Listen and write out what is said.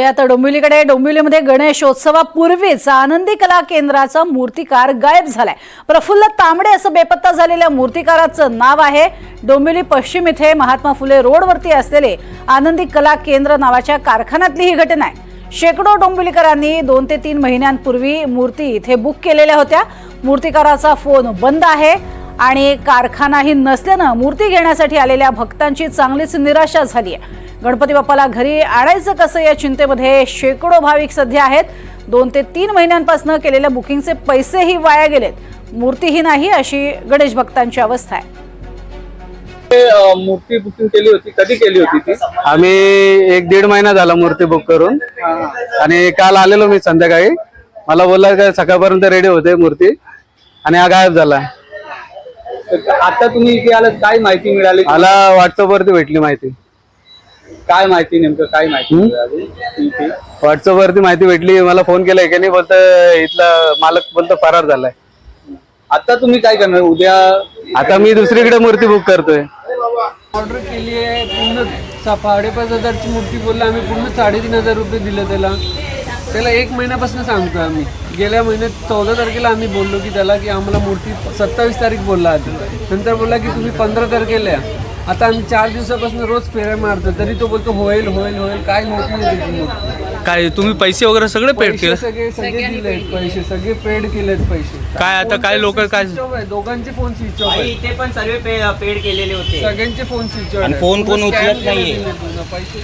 आता डोंबिवलीमध्ये गणेशोत्सवापूर्वीच आनंदी कला केंद्राचा मूर्तिकार गायब झालाय। प्रफुल्ल तांबडे असं बेपत्ता झालेल्या मूर्तिकाराचं नाव आहे। डोंबिवली पश्चिम इथे महात्मा फुले रोडवरती असलेले आनंदी कला केंद्र नावाच्या कारखान्यातली ही घटना आहे। शेकडो डोंबिवलीकरांनी 2 ते 3 महिन्यांपूर्वी मूर्ती इथे बुक केलेल्या होत्या। मूर्तिकाराचा फोन बंद आहे आणि कारखानाही नसल्याने मूर्ती घेण्यासाठी आलेल्या भक्तांची चांगलीच निराशा झाली आहे। गणपती बाप्पाला घरी आणायचं कसं या चिंतेमध्ये शेकडो भाविक सध्या आहेत। 2 ते 3 महिन्यांपासून केलेल्या बुकिंगचे पैसेही वाया गेलेत, मूर्तीही नाही अशी गणेश भक्तांची अवस्था आहे। मूर्ती बुकिंग केली होती, कधी केली होती ती? आम्ही 1-1.5 महिना झाला मूर्ती बुक करून आणि काल आलेलो मी संध्याकाळी। मला बोलला का सकाळपर्यंत रेडी होते मूर्ती आणि हा गायब झाला। आता तुम्ही इथे आलात, काय माहिती मिळाली? मला व्हॉट्सअप वरती भेटली माहिती। काय माहिती, नेमकं काय माहिती मिळाली? व्हॉट्सअप वरती माहिती भेटली, मला फोन केलाय की नाही, बोलतो इथला मालक बोलतो फरार झालाय। आता तुम्ही काय करणार उद्या? आता मी दुसरीकडे मूर्ती बुक करतोय। ऑर्डर केली आहे, पूर्ण 5,500ची मूर्ती बोलला आम्ही, पूर्ण 3,500 रुपये दिले त्याला 1 महिन्यापासून सांगतो आम्ही। गेल्या महिन्यात 14 तारखेला आम्ही बोललो की त्याला की आम्हाला मूर्ती 27 तारीख बोलला आधी, नंतर बोलला की तुम्ही 15 तारखेला या। आता आम्ही 4 दिवसापासून रोज फेऱ्या मारतो, तरी तो बोलतो होईल होईल होईल, काय होत नाही। काय तुम्ही पैसे वगैरे सगळे पेड केले? सगळे दिलेत पैसे, सगळे पेड केलेत पैसे। काय आता काय लोक काय दोघांचे फोन स्विच ऑफ आहे, इथे पण सर्व पेड केलेले होते, सगळ्यांचे फोन स्विच ऑफ आहे। फोन कोण उचलत नाहीये। पैसे